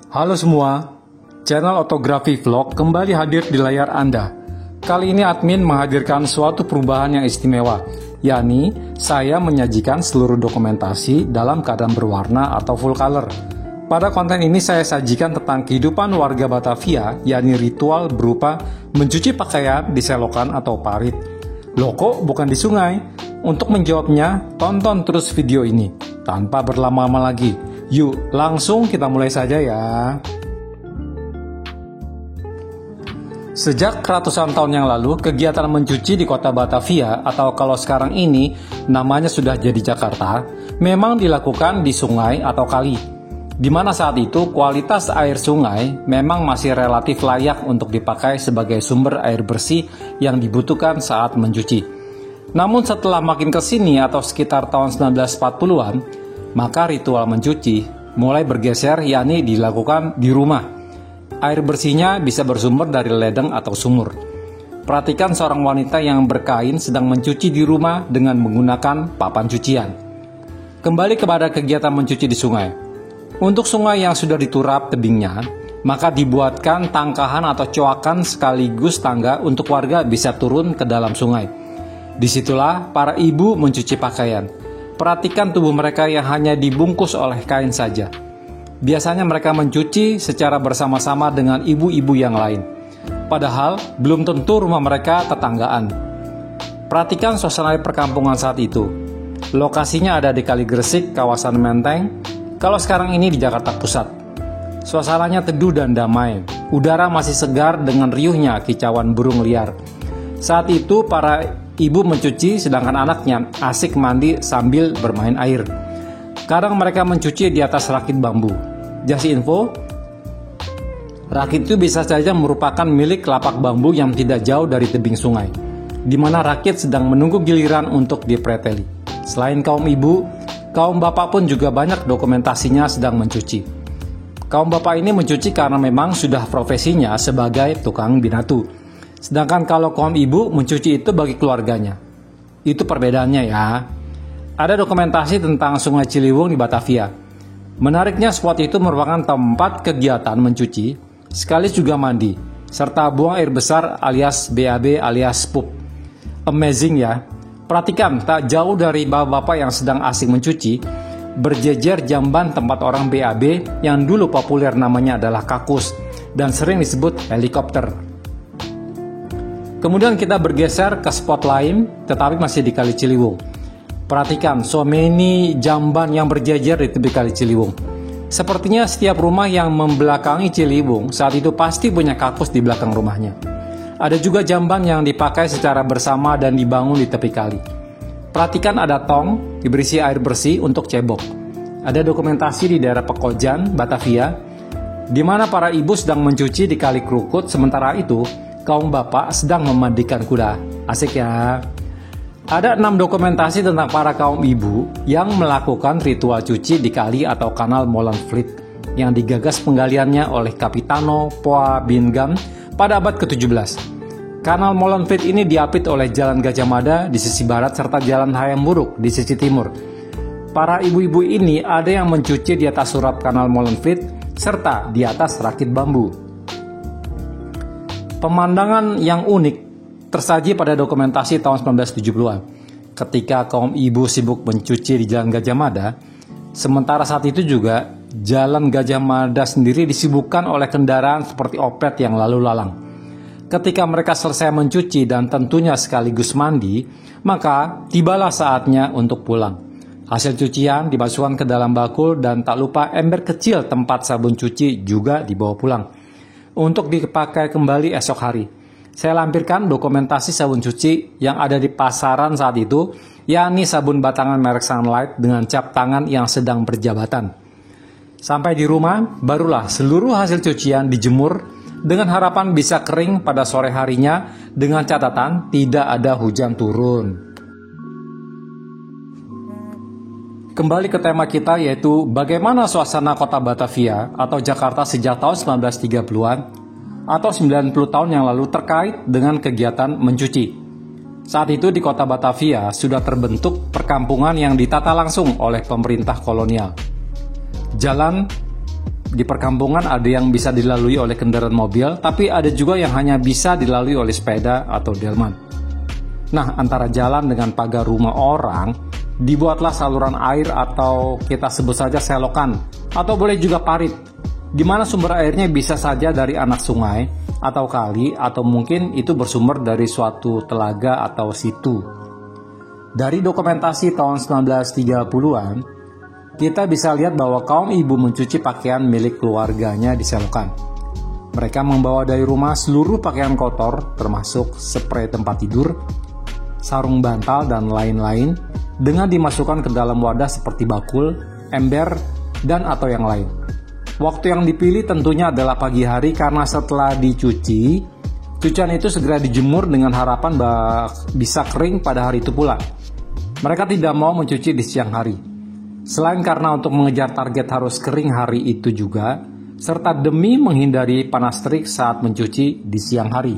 Halo semua, channel Otografi Vlog kembali hadir di layar Anda. Kali ini admin menghadirkan suatu perubahan yang istimewa, yakni saya menyajikan seluruh dokumentasi dalam keadaan berwarna atau full color. Pada konten ini saya sajikan tentang kehidupan warga Batavia, yakni ritual berupa mencuci pakaian di selokan atau parit. Loh kok bukan di sungai? Untuk menjawabnya, tonton terus video ini. Tanpa berlama-lama lagi, yuk langsung kita mulai saja ya. Sejak ratusan tahun yang lalu, kegiatan mencuci di kota Batavia atau kalau sekarang ini namanya sudah jadi Jakarta, memang dilakukan di sungai atau kali. Di mana saat itu kualitas air sungai memang masih relatif layak untuk dipakai sebagai sumber air bersih yang dibutuhkan saat mencuci. Namun setelah makin ke sini atau sekitar tahun 1940-an, maka ritual mencuci mulai bergeser, yakni dilakukan di rumah. Air bersihnya bisa bersumber dari ledeng atau sumur. Perhatikan seorang wanita yang berkain sedang mencuci di rumah dengan menggunakan papan cucian. Kembali kepada kegiatan mencuci di sungai. Untuk sungai yang sudah diturap tebingnya, maka dibuatkan tangkahan atau coakan sekaligus tangga untuk warga bisa turun ke dalam sungai. Disitulah para ibu mencuci pakaian. Perhatikan tubuh mereka yang hanya dibungkus oleh kain saja. Biasanya mereka mencuci secara bersama-sama dengan ibu-ibu yang lain. Padahal belum tentu rumah mereka tetanggaan. Perhatikan suasana perkampungan saat itu. Lokasinya ada di Kali Gresik, kawasan Menteng. Kalau sekarang ini di Jakarta Pusat. Suasananya teduh dan damai. Udara masih segar dengan riuhnya kicauan burung liar. Saat itu para ibu mencuci sedangkan anaknya asik mandi sambil bermain air. Kadang mereka mencuci di atas rakit bambu. Just info, rakit itu bisa saja merupakan milik lapak bambu yang tidak jauh dari tebing sungai, di mana rakit sedang menunggu giliran untuk dipreteli. Selain kaum ibu, kaum bapak pun juga banyak dokumentasinya sedang mencuci. Kaum bapak ini mencuci karena memang sudah profesinya sebagai tukang binatu. Sedangkan kalau kaum ibu mencuci itu bagi keluarganya. Itu perbedaannya ya. Ada dokumentasi tentang Sungai Ciliwung di Batavia. Menariknya spot itu merupakan tempat kegiatan mencuci, sekaligus juga mandi, serta buang air besar alias BAB alias pup. Amazing ya. Perhatikan, tak jauh dari bapak-bapak yang sedang asik mencuci, berjejer jamban tempat orang BAB yang dulu populer namanya adalah kakus dan sering disebut helikopter. Kemudian kita bergeser ke spot lain, tetapi masih di Kali Ciliwung. Perhatikan, so many jamban yang berjejer di tepi Kali Ciliwung. Sepertinya setiap rumah yang membelakangi Ciliwung saat itu pasti punya kakus di belakang rumahnya. Ada juga jamban yang dipakai secara bersama dan dibangun di tepi kali. Perhatikan ada tong diberisi air bersih untuk cebok. Ada dokumentasi di daerah Pekojan, Batavia, di mana para ibu sedang mencuci di Kali Krukut, sementara itu kaum bapak sedang memandikan kuda. Asik ya. Ada 6 dokumentasi tentang para kaum ibu yang melakukan ritual cuci di kali atau kanal Molenvliet yang digagas penggaliannya oleh Kapitano Poa Bingam pada abad ke-17. Kanal Molenvliet ini diapit oleh Jalan Gajah Mada di sisi barat serta Jalan Hayam Buruk di sisi timur. Para ibu-ibu ini ada yang mencuci di atas turap kanal Molenvliet serta di atas rakit bambu. Pemandangan yang unik tersaji pada dokumentasi tahun 1970-an, ketika kaum ibu sibuk mencuci di Jalan Gajah Mada, sementara saat itu juga Jalan Gajah Mada sendiri disibukkan oleh kendaraan seperti opet yang lalu lalang. Ketika mereka selesai mencuci dan tentunya sekaligus mandi, maka tibalah saatnya untuk pulang. Hasil cucian dimasukkan ke dalam bakul dan tak lupa ember kecil tempat sabun cuci juga dibawa pulang untuk dipakai kembali esok hari. Saya lampirkan dokumentasi sabun cuci yang ada di pasaran saat itu, yakni sabun batangan merek Sunlight dengan cap tangan yang sedang berjabatan. Sampai di rumah, barulah seluruh hasil cucian dijemur dengan harapan bisa kering pada sore harinya dengan catatan tidak ada hujan turun. Kembali ke tema kita, yaitu bagaimana suasana kota Batavia atau Jakarta sejak tahun 1930-an atau 90 tahun yang lalu terkait dengan kegiatan mencuci. Saat itu di kota Batavia sudah terbentuk perkampungan yang ditata langsung oleh pemerintah kolonial. Jalan Di perkampungan ada yang bisa dilalui oleh kendaraan mobil, tapi ada juga yang hanya bisa dilalui oleh sepeda atau delman. Nah, antara jalan dengan pagar rumah orang, dibuatlah saluran air atau kita sebut saja selokan, atau boleh juga parit, di mana sumber airnya bisa saja dari anak sungai atau kali, atau mungkin itu bersumber dari suatu telaga atau situ. Dari dokumentasi tahun 1930-an, kita bisa lihat bahwa kaum ibu mencuci pakaian milik keluarganya di selokan. Mereka membawa dari rumah seluruh pakaian kotor, termasuk spray tempat tidur, sarung bantal, dan lain-lain, dengan dimasukkan ke dalam wadah seperti bakul, ember, dan atau yang lain. Waktu yang dipilih tentunya adalah pagi hari karena setelah dicuci, cucian itu segera dijemur dengan harapan bisa kering pada hari itu pula. Mereka tidak mau mencuci di siang hari. Selain karena untuk mengejar target harus kering hari itu juga, serta demi menghindari panas terik saat mencuci di siang hari.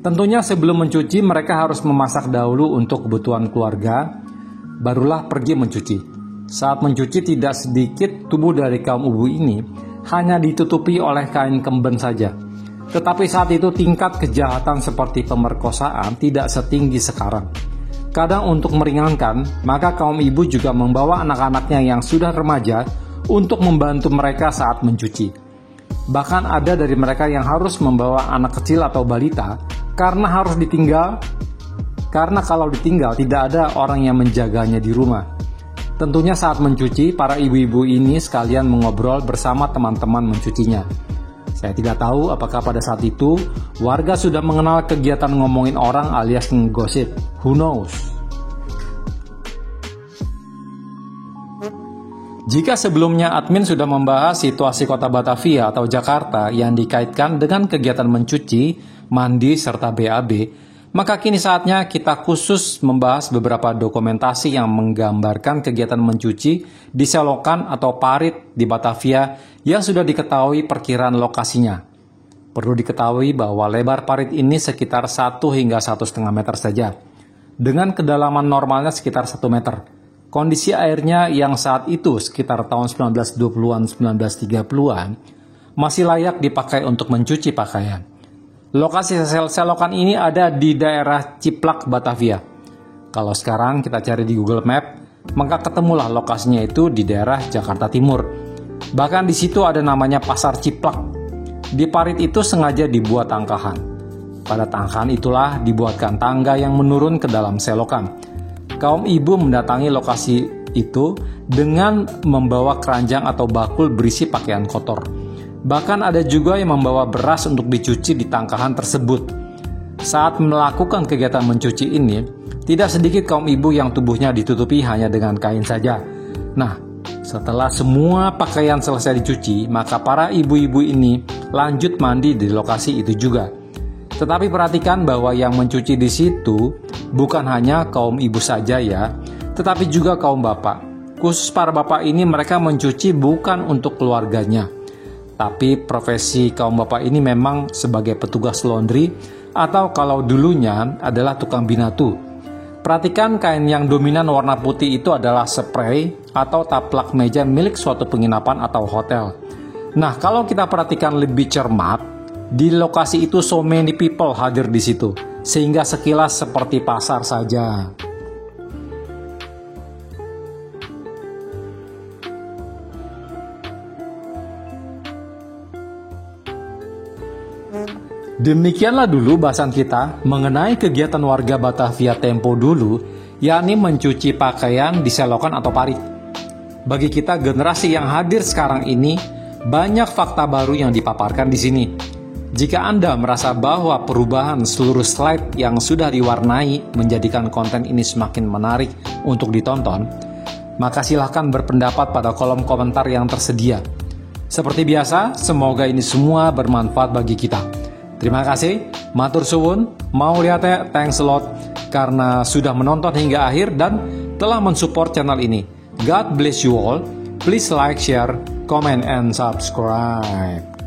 Tentunya sebelum mencuci mereka harus memasak dahulu untuk kebutuhan keluarga, barulah pergi mencuci. Saat mencuci tidak sedikit tubuh dari kaum ibu ini hanya ditutupi oleh kain kemben saja. Tetapi saat itu tingkat kejahatan seperti pemerkosaan tidak setinggi sekarang. Kadang untuk meringankan, maka kaum ibu juga membawa anak-anaknya yang sudah remaja untuk membantu mereka saat mencuci. Bahkan ada dari mereka yang harus membawa anak kecil atau balita karena kalau ditinggal tidak ada orang yang menjaganya di rumah. Tentunya saat mencuci, para ibu-ibu ini sekalian mengobrol bersama teman-teman mencucinya. Saya tidak tahu apakah pada saat itu warga sudah mengenal kegiatan ngomongin orang alias ngegosip. Who knows? Jika sebelumnya admin sudah membahas situasi kota Batavia atau Jakarta yang dikaitkan dengan kegiatan mencuci, mandi, serta BAB, maka kini saatnya kita khusus membahas beberapa dokumentasi yang menggambarkan kegiatan mencuci di selokan atau parit di Batavia yang sudah diketahui perkiraan lokasinya. Perlu diketahui bahwa lebar parit ini sekitar 1 hingga 1,5 meter saja, dengan kedalaman normalnya sekitar 1 meter. Kondisi airnya yang saat itu sekitar tahun 1920-an, 1930-an, masih layak dipakai untuk mencuci pakaian. Lokasi selokan ini ada di daerah Ciplak, Batavia. Kalau sekarang kita cari di Google Map, maka ketemulah lokasinya itu di daerah Jakarta Timur. Bahkan di situ ada namanya Pasar Ciplak. Di parit itu sengaja dibuat tangkahan. Pada tangkahan itulah dibuatkan tangga yang menurun ke dalam selokan. Kaum ibu mendatangi lokasi itu dengan membawa keranjang atau bakul berisi pakaian kotor. Bahkan ada juga yang membawa beras untuk dicuci di tangkahan tersebut. Saat melakukan kegiatan mencuci ini, tidak sedikit kaum ibu yang tubuhnya ditutupi hanya dengan kain saja. Nah, setelah semua pakaian selesai dicuci, maka para ibu-ibu ini lanjut mandi di lokasi itu juga. Tetapi perhatikan bahwa yang mencuci di situ bukan hanya kaum ibu saja ya, tetapi juga kaum bapak. Khusus para bapak ini mereka mencuci bukan untuk keluarganya. Tapi profesi kaum bapak ini memang sebagai petugas laundry atau kalau dulunya adalah tukang binatu. Perhatikan kain yang dominan warna putih itu adalah spray atau taplak meja milik suatu penginapan atau hotel. Nah, kalau kita perhatikan lebih cermat, di lokasi itu so many people hadir di situ, sehingga sekilas seperti pasar saja. Demikianlah dulu bahasan kita mengenai kegiatan warga Batavia tempo dulu, yakni mencuci pakaian di selokan atau parit. Bagi kita generasi yang hadir sekarang ini, banyak fakta baru yang dipaparkan di sini. Jika Anda merasa bahwa perubahan seluruh slide yang sudah diwarnai menjadikan konten ini semakin menarik untuk ditonton, maka silahkan berpendapat pada kolom komentar yang tersedia. Seperti biasa, semoga ini semua bermanfaat bagi kita. Terima kasih, matur suwun, mau lihatnya, thanks a lot karena sudah menonton hingga akhir dan telah mensupport channel ini. God bless you all. Please like, share, comment, and subscribe.